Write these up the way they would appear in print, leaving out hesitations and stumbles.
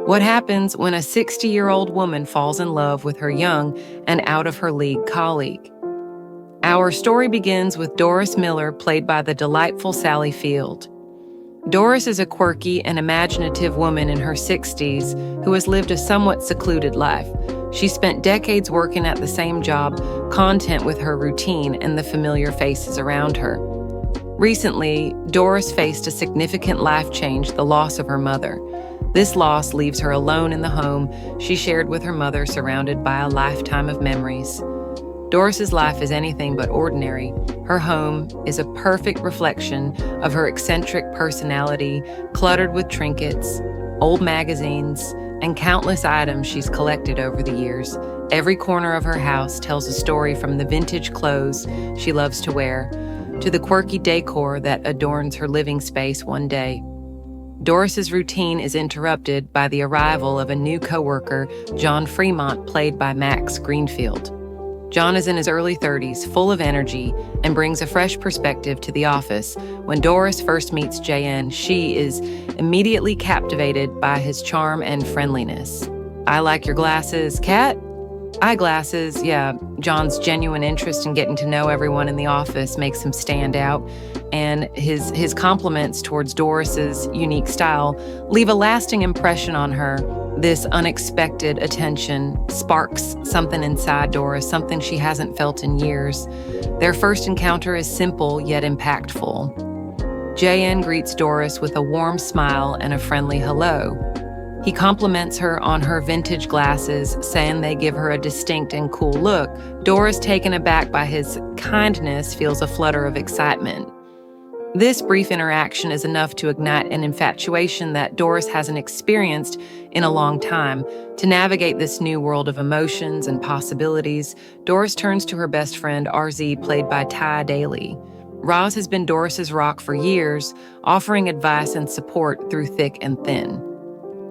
What happens when a 60-year-old woman falls in love with her young and out-of-her-league colleague? Our story begins with Doris Miller, played by the delightful Sally Field. Doris is a quirky and imaginative woman in her 60s who has lived a somewhat secluded life. She spent decades working at the same job, content with her routine and the familiar faces around her. Recently, Doris faced a significant life change, the loss of her mother. This loss leaves her alone in the home she shared with her mother, surrounded by a lifetime of memories. Doris's life is anything but ordinary. Her home is a perfect reflection of her eccentric personality, cluttered with trinkets, old magazines, and countless items she's collected over the years. Every corner of her house tells a story, from the vintage clothes she loves to wear to the quirky decor that adorns her living space one day. Doris's routine is interrupted by the arrival of a new coworker, John Fremont, played by Max Greenfield. John is in his early 30s, full of energy, and brings a fresh perspective to the office. When Doris first meets JN, she is immediately captivated by his charm and friendliness. "I like your glasses, Kat?" "Eyeglasses, yeah." John's genuine interest in getting to know everyone in the office makes him stand out, and his compliments towards Doris's unique style leave a lasting impression on her. This unexpected attention sparks something inside Doris, something she hasn't felt in years. Their first encounter is simple yet impactful. JN greets Doris with a warm smile and a friendly hello. He compliments her on her vintage glasses, saying they give her a distinct and cool look. Doris, taken aback by his kindness, feels a flutter of excitement. This brief interaction is enough to ignite an infatuation that Doris hasn't experienced in a long time. To navigate this new world of emotions and possibilities, Doris turns to her best friend, RZ, played by Ty Daly. Roz has been Doris's rock for years, offering advice and support through thick and thin.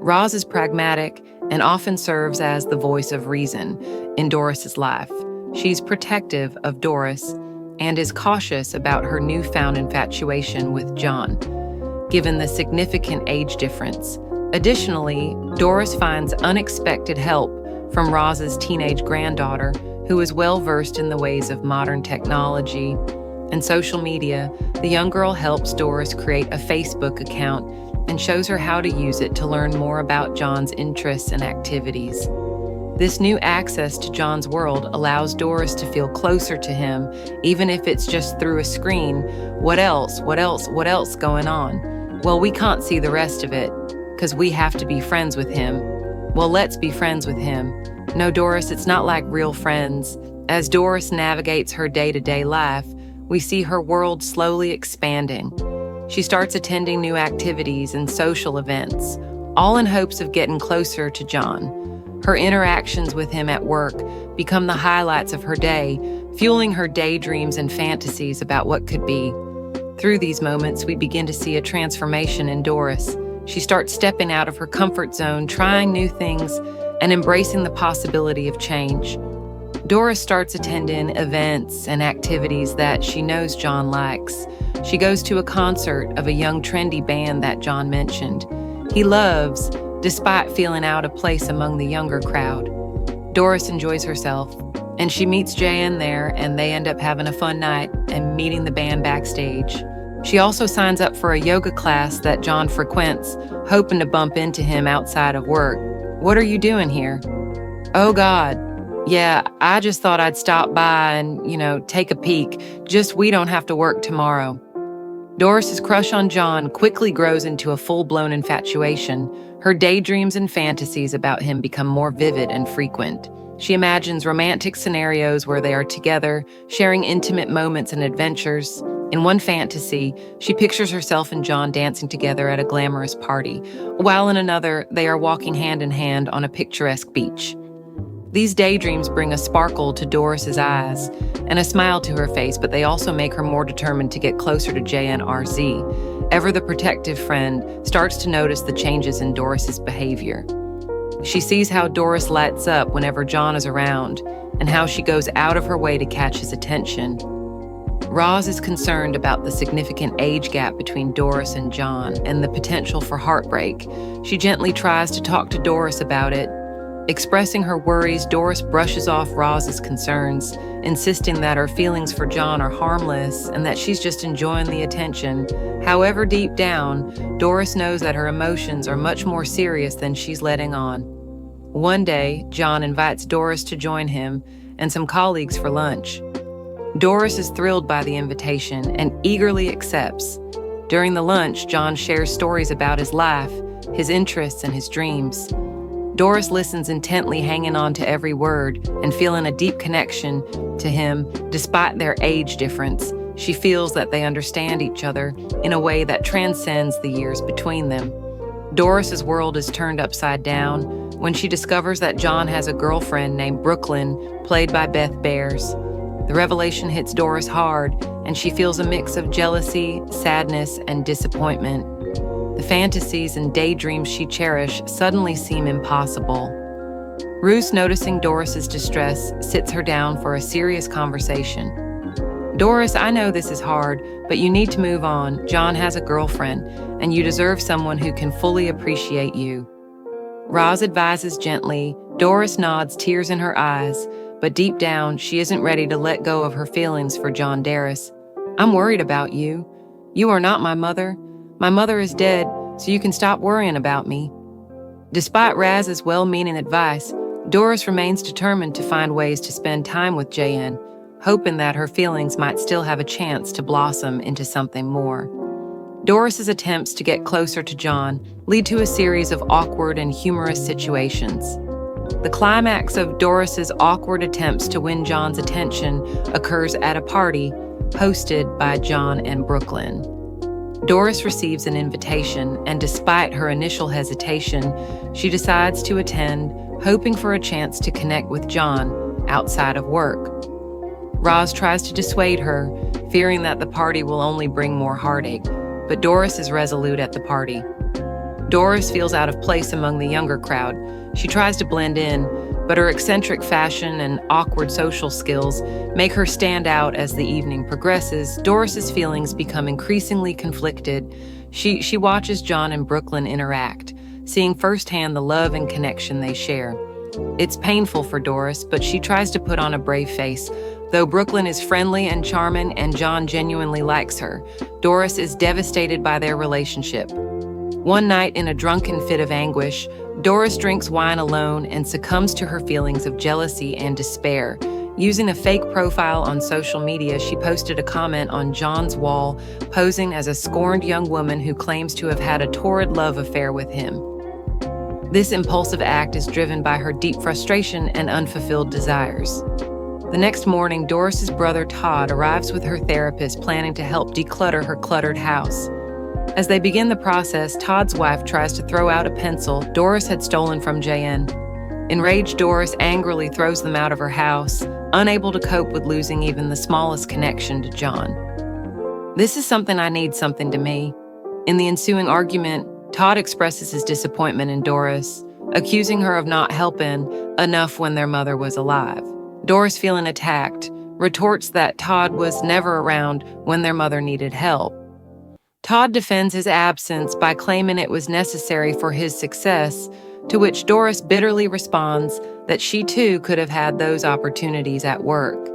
Roz is pragmatic and often serves as the voice of reason in Doris's life. She's protective of Doris and is cautious about her newfound infatuation with John, given the significant age difference. Additionally, Doris finds unexpected help from Roz's teenage granddaughter, who is well-versed in the ways of modern technology and social media. The young girl helps Doris create a Facebook account and shows her how to use it to learn more about John's interests and activities. This new access to John's world allows Doris to feel closer to him, even if it's just through a screen. What else going on? Well, we can't see the rest of it, because we have to be friends with him. Well, let's be friends with him. No, Doris, it's not like real friends. As Doris navigates her day-to-day life, we see her world slowly expanding. She starts attending new activities and social events, all in hopes of getting closer to John. Her interactions with him at work become the highlights of her day, fueling her daydreams and fantasies about what could be. Through these moments, we begin to see a transformation in Doris. She starts stepping out of her comfort zone, trying new things, and embracing the possibility of change. Doris starts attending events and activities that she knows John likes. She goes to a concert of a young trendy band that John mentioned he loves, despite feeling out of place among the younger crowd. Doris enjoys herself, and she meets JN there, and they end up having a fun night and meeting the band backstage. She also signs up for a yoga class that John frequents, hoping to bump into him outside of work. "What are you doing here?" "Oh God, yeah, I just thought I'd stop by and, take a peek. Just we don't have to work tomorrow." Doris's crush on John quickly grows into a full-blown infatuation. Her daydreams and fantasies about him become more vivid and frequent. She imagines romantic scenarios where they are together, sharing intimate moments and adventures. In one fantasy, she pictures herself and John dancing together at a glamorous party, while in another, they are walking hand in hand on a picturesque beach. These daydreams bring a sparkle to Doris's eyes and a smile to her face, but they also make her more determined to get closer to JNRZ. Ever the protective friend starts to notice the changes in Doris's behavior. She sees how Doris lights up whenever John is around and how she goes out of her way to catch his attention. Roz is concerned about the significant age gap between Doris and John and the potential for heartbreak. She gently tries to talk to Doris about it. Expressing her worries, Doris brushes off Roz's concerns, insisting that her feelings for John are harmless and that she's just enjoying the attention. However, deep down, Doris knows that her emotions are much more serious than she's letting on. One day, John invites Doris to join him and some colleagues for lunch. Doris is thrilled by the invitation and eagerly accepts. During the lunch, John shares stories about his life, his interests, and his dreams. Doris listens intently, hanging on to every word and feeling a deep connection to him despite their age difference. She feels that they understand each other in a way that transcends the years between them. Doris's world is turned upside down when she discovers that John has a girlfriend named Brooklyn, played by Beth Bears. The revelation hits Doris hard, and she feels a mix of jealousy, sadness, and disappointment. The fantasies and daydreams she cherished suddenly seem impossible. Ruth, noticing Doris's distress, sits her down for a serious conversation. "Doris, I know this is hard, but you need to move on. John has a girlfriend, and you deserve someone who can fully appreciate you." Roz advises gently. Doris nods, tears in her eyes, but deep down, she isn't ready to let go of her feelings for John Darris. "I'm worried about you. You are not my mother. My mother is dead, so you can stop worrying about me." Despite Raz's well-meaning advice, Doris remains determined to find ways to spend time with JN, hoping that her feelings might still have a chance to blossom into something more. Doris's attempts to get closer to John lead to a series of awkward and humorous situations. The climax of Doris's awkward attempts to win John's attention occurs at a party hosted by John and Brooklyn. Doris receives an invitation, and despite her initial hesitation, she decides to attend, hoping for a chance to connect with John outside of work. Roz tries to dissuade her, fearing that the party will only bring more heartache, but Doris is resolute at the party. Doris feels out of place among the younger crowd. She tries to blend in, but her eccentric fashion and awkward social skills make her stand out as the evening progresses. Doris's feelings become increasingly conflicted. She watches John and Brooklyn interact, seeing firsthand the love and connection they share. It's painful for Doris, but she tries to put on a brave face. Though Brooklyn is friendly and charming and John genuinely likes her, Doris is devastated by their relationship. One night, in a drunken fit of anguish, Doris drinks wine alone and succumbs to her feelings of jealousy and despair. Using a fake profile on social media, she posted a comment on John's wall, posing as a scorned young woman who claims to have had a torrid love affair with him. This impulsive act is driven by her deep frustration and unfulfilled desires. The next morning, Doris's brother Todd arrives with her therapist, planning to help declutter her cluttered house. As they begin the process, Todd's wife tries to throw out a pencil Doris had stolen from JN. Enraged, Doris angrily throws them out of her house, unable to cope with losing even the smallest connection to John. "This is something I need something to me." In the ensuing argument, Todd expresses his disappointment in Doris, accusing her of not helping enough when their mother was alive. Doris, feeling attacked, retorts that Todd was never around when their mother needed help. Todd defends his absence by claiming it was necessary for his success, to which Doris bitterly responds that she too could have had those opportunities at work.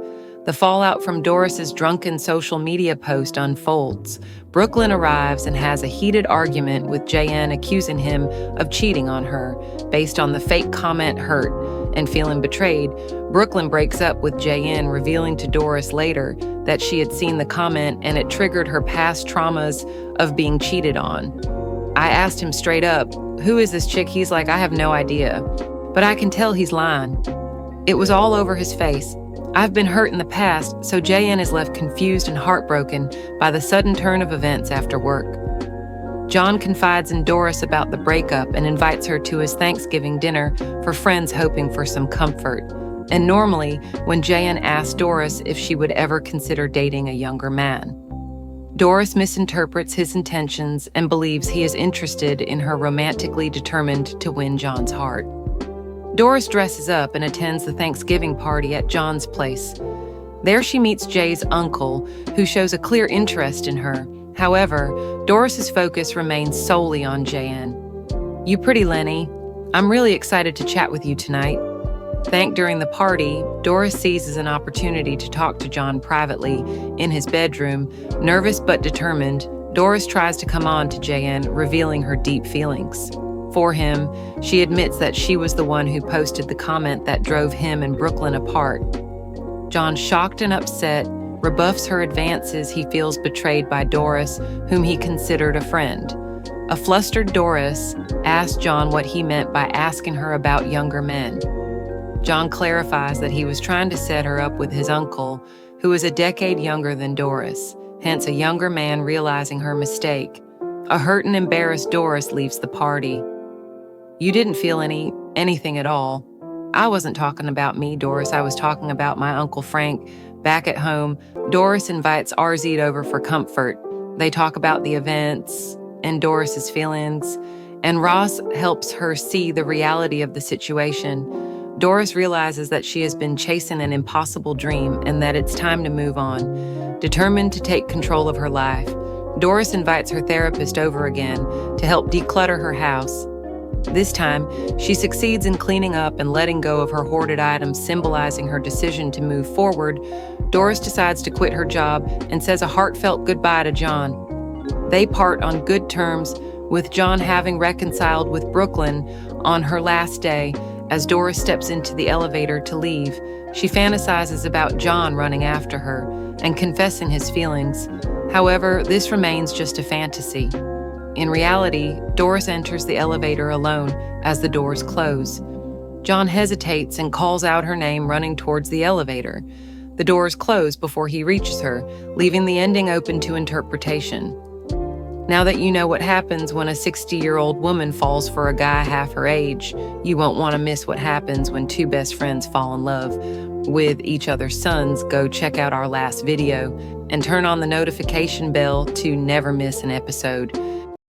The fallout from Doris's drunken social media post unfolds. Brooklyn arrives and has a heated argument with JN, accusing him of cheating on her. Based on the fake comment, hurt and feeling betrayed, Brooklyn breaks up with JN, revealing to Doris later that she had seen the comment and it triggered her past traumas of being cheated on. "I asked him straight up, 'Who is this chick?' He's like, 'I have no idea.' But I can tell he's lying. It was all over his face. I've been hurt in the past, so JN is left confused and heartbroken by the sudden turn of events after work." John confides in Doris about the breakup and invites her to his Thanksgiving dinner for friends, hoping for some comfort. And normally, when JN asks Doris if she would ever consider dating a younger man, Doris misinterprets his intentions and believes he is interested in her, romantically determined to win John's heart. Doris dresses up and attends the Thanksgiving party at John's place. There she meets Jay's uncle, who shows a clear interest in her. However, Doris's focus remains solely on Jan. "You pretty, Lenny. I'm really excited to chat with you tonight." Thanked during the party, Doris seizes an opportunity to talk to John privately in his bedroom. Nervous but determined, Doris tries to come on to Jan, revealing her deep feelings. For him, she admits that she was the one who posted the comment that drove him and Brooklyn apart. John, shocked and upset, rebuffs her advances. He feels betrayed by Doris, whom he considered a friend. A flustered Doris asked John what he meant by asking her about younger men. John clarifies that he was trying to set her up with his uncle, who is a decade younger than Doris, hence a younger man realizing her mistake. A hurt and embarrassed Doris leaves the party. "You didn't feel anything at all." "I wasn't talking about me, Doris. I was talking about my Uncle Frank." Back at home, Doris invites RZ over for comfort. They talk about the events and Doris's feelings, and Ross helps her see the reality of the situation. Doris realizes that she has been chasing an impossible dream and that it's time to move on. Determined to take control of her life, Doris invites her therapist over again to help declutter her house. This time, she succeeds in cleaning up and letting go of her hoarded items, symbolizing her decision to move forward. Doris decides to quit her job and says a heartfelt goodbye to John. They part on good terms, with John having reconciled with Brooklyn on her last day. As Doris steps into the elevator to leave, she fantasizes about John running after her and confessing his feelings. However, this remains just a fantasy. In reality, Doris enters the elevator alone as the doors close. John hesitates and calls out her name, running towards the elevator. The doors close before he reaches her, leaving the ending open to interpretation. Now that you know what happens when a 60-year-old woman falls for a guy half her age, you won't want to miss what happens when two best friends fall in love with each other's sons. Go check out our last video and turn on the notification bell to never miss an episode.